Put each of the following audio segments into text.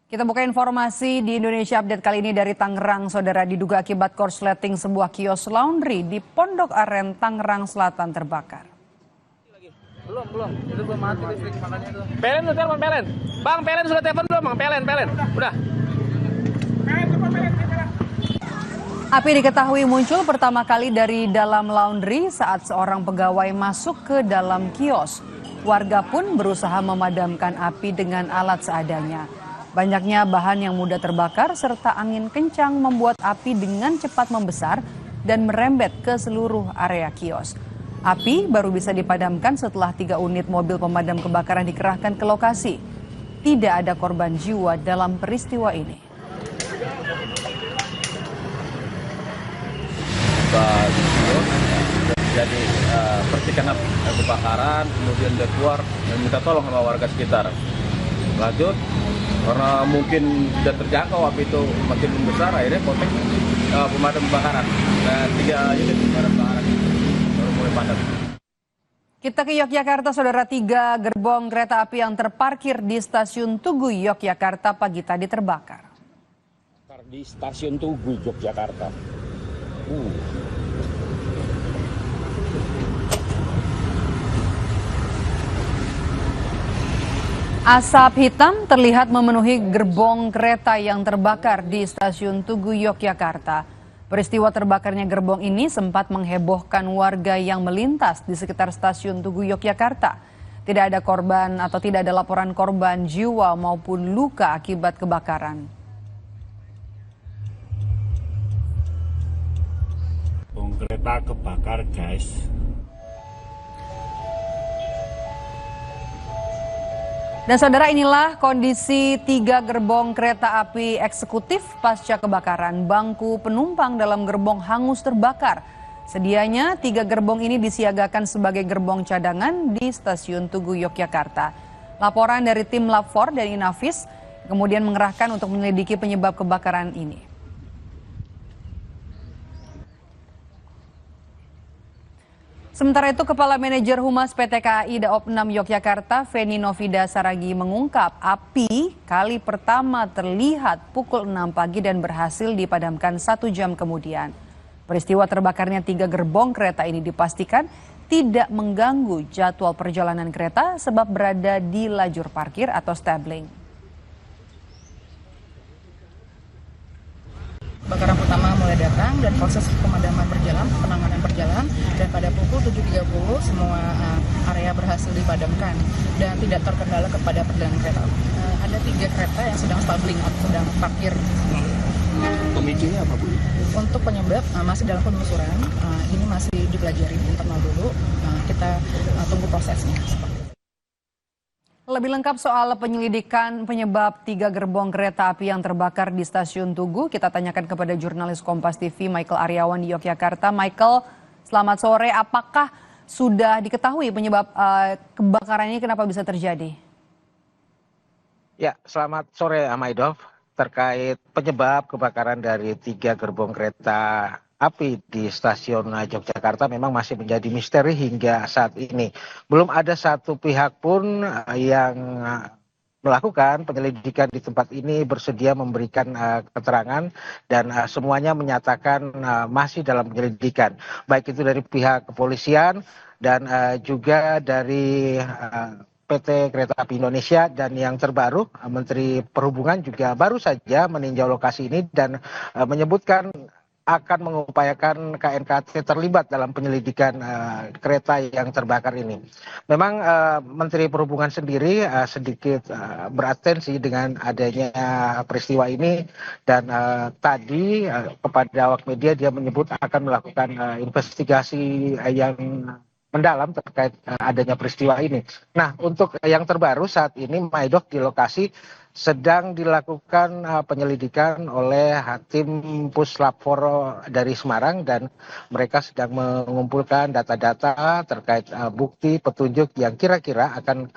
Kita buka informasi di Indonesia Update kali ini dari Tangerang. Saudara, diduga akibat korsleting sebuah kios laundry di Pondok Aren, Tangerang Selatan terbakar. Belum. Itu belum mati listrik makanya itu. Pelen udah telepon Pelen. Bang, Pelen sudah telepon belum, Bang? Pelen. Udah. Api diketahui muncul pertama kali dari dalam laundry saat seorang pegawai masuk ke dalam kios. Warga pun berusaha memadamkan api dengan alat seadanya. Banyaknya bahan yang mudah terbakar serta angin kencang membuat api dengan cepat membesar dan merembet ke seluruh area kios. Api baru bisa dipadamkan setelah 3 unit mobil pemadam kebakaran dikerahkan ke lokasi. Tidak ada korban jiwa dalam peristiwa ini. Jadi percikan kebakaran, kemudian dia keluar dan minta tolong sama warga sekitar. Lanjut, karena mungkin tidak terjangkau api itu makin membesar, akhirnya kontak pemadam kebakaran dan 3 unit pemadam kebakaran baru mulai padam. Kita ke Yogyakarta, saudara. 3 gerbong kereta api yang terparkir di stasiun Tugu Yogyakarta pagi tadi terbakar. Di stasiun Tugu Yogyakarta. Asap hitam terlihat memenuhi gerbong kereta yang terbakar di stasiun Tugu Yogyakarta. Peristiwa terbakarnya gerbong ini sempat menghebohkan warga yang melintas di sekitar stasiun Tugu Yogyakarta. Tidak ada korban atau tidak ada laporan korban jiwa maupun luka akibat kebakaran. Gerbong kereta kebakar, guys. Dan saudara, inilah kondisi 3 gerbong kereta api eksekutif pasca kebakaran. Bangku penumpang dalam gerbong hangus terbakar. Sedianya 3 gerbong ini disiagakan sebagai gerbong cadangan di stasiun Tugu Yogyakarta. Laporan dari tim Lab 4 dan Inavis kemudian mengerahkan untuk menyelidiki penyebab kebakaran ini. Sementara itu, Kepala Manajer Humas PT KAI Daop 6 Yogyakarta, Feni Novida Saragi, mengungkap api kali pertama terlihat pukul 6 pagi dan berhasil dipadamkan 1 jam kemudian. Peristiwa terbakarnya 3 gerbong kereta ini dipastikan tidak mengganggu jadwal perjalanan kereta sebab berada di lajur parkir atau stabling. Kebakaran pertama mulai datang dan proses pemadaman berjalan, penanganan berjalan, dan pada pukul 7.30 semua area berhasil dipadamkan dan tidak terkendala kepada perjalanan kereta. Ada 3 kereta yang sedang stabling atau sedang parkir. Pemicunya apa, Bu? Untuk penyebab masih dalam penelusuran, ini masih dipelajari internal dulu, kita tunggu prosesnya. Lebih lengkap soal penyelidikan penyebab 3 gerbong kereta api yang terbakar di stasiun Tugu, kita tanyakan kepada jurnalis Kompas TV Michael Aryawan di Yogyakarta. Michael, selamat sore. Apakah sudah diketahui penyebab kebakaran ini kenapa bisa terjadi? Ya, selamat sore Amaidov. Terkait penyebab kebakaran dari 3 gerbong kereta api di stasiun Yogyakarta memang masih menjadi misteri hingga saat ini. Belum ada satu pihak pun yang melakukan penyelidikan di tempat ini bersedia memberikan keterangan dan semuanya menyatakan masih dalam penyelidikan. Baik itu dari pihak kepolisian dan juga dari PT Kereta Api Indonesia, dan yang terbaru Menteri Perhubungan juga baru saja meninjau lokasi ini dan menyebutkan akan mengupayakan KNKT terlibat dalam penyelidikan kereta yang terbakar ini. Memang Menteri Perhubungan sendiri sedikit beratensi dengan adanya peristiwa ini dan tadi kepada awak media dia menyebut akan melakukan investigasi yang mendalam terkait adanya peristiwa ini. Nah, untuk yang terbaru saat ini Maidok di lokasi sedang dilakukan penyelidikan oleh Hatim Puslap 4 dari Semarang dan mereka sedang mengumpulkan data-data terkait bukti petunjuk yang kira-kira akan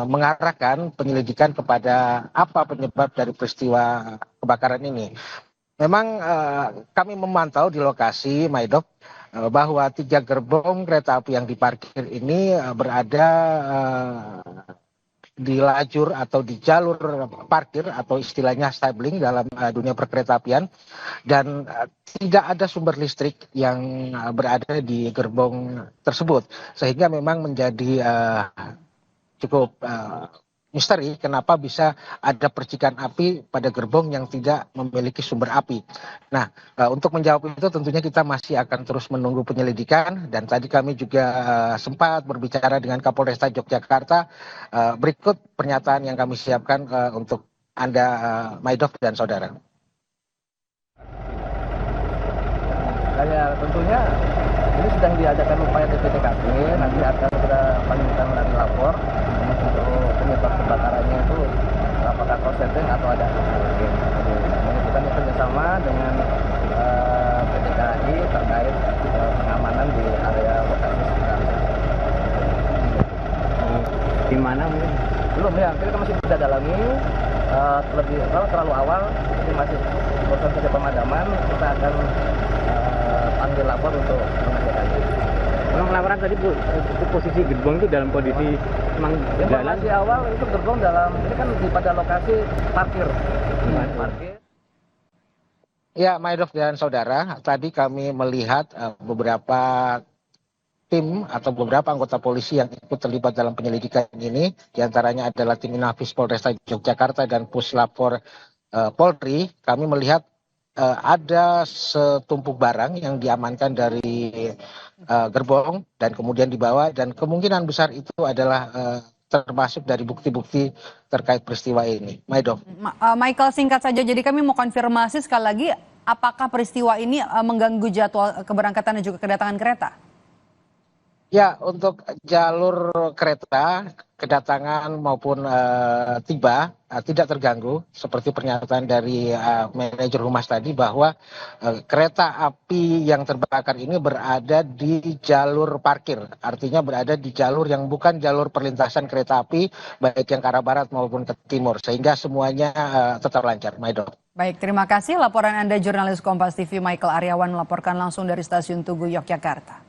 mengarahkan penyelidikan kepada apa penyebab dari peristiwa kebakaran ini. Memang kami memantau di lokasi Maidok bahwa 3 gerbong kereta api yang diparkir ini berada di lajur atau di jalur parkir atau istilahnya stabling dalam dunia perkeretaapian, dan tidak ada sumber listrik yang berada di gerbong tersebut, sehingga memang menjadi cukup misteri kenapa bisa ada percikan api pada gerbong yang tidak memiliki sumber api. Nah, untuk menjawab itu tentunya kita masih akan terus menunggu penyelidikan, dan tadi kami juga sempat berbicara dengan Kapolresta Yogyakarta. Berikut pernyataan yang kami siapkan untuk Anda, Maidov dan saudara. Ya, tentunya ini sedang diadakan upaya TPTKP, nanti akan segera panggilkan nanti lapor untuk penyebab kebakarannya itu apakah korsleting atau ada lain. Jadi kita kerjasama dengan PT KAI terkait pengamanan di area lokasi sekitar. Di mana mungkin? Belum ya, kita masih kita dalami kalau terlalu awal, ini masih proses saja pemadaman, kita akan panggil lapor untuk mengerjakannya. Memang laporan tadi Bu, itu posisi gerbong itu dalam kondisi memang jalan. Informasi awal itu gerbong dalam, ini kan pada lokasi parkir. Parkir. Ya, Maidov dan saudara, tadi kami melihat beberapa tim atau beberapa anggota polisi yang ikut terlibat dalam penyelidikan ini, diantaranya adalah tim Inafis Polresta Yogyakarta dan Puslapor Polri. Kami melihat ada setumpuk barang yang diamankan dari gerbong dan kemudian dibawa, dan kemungkinan besar itu adalah termasuk dari bukti-bukti terkait peristiwa ini. Maidov. Michael, singkat saja, jadi kami mau konfirmasi sekali lagi, apakah peristiwa ini mengganggu jadwal keberangkatan dan juga kedatangan kereta? Ya, untuk jalur kereta kedatangan maupun tiba tidak terganggu, seperti pernyataan dari manajer humas tadi bahwa kereta api yang terbakar ini berada di jalur parkir, artinya berada di jalur yang bukan jalur perlintasan kereta api baik yang ke arah barat maupun ke timur, sehingga semuanya tetap lancar. Maidov. Baik, terima kasih laporan Anda jurnalis Kompas TV Michael Aryawan melaporkan langsung dari Stasiun Tugu, Yogyakarta.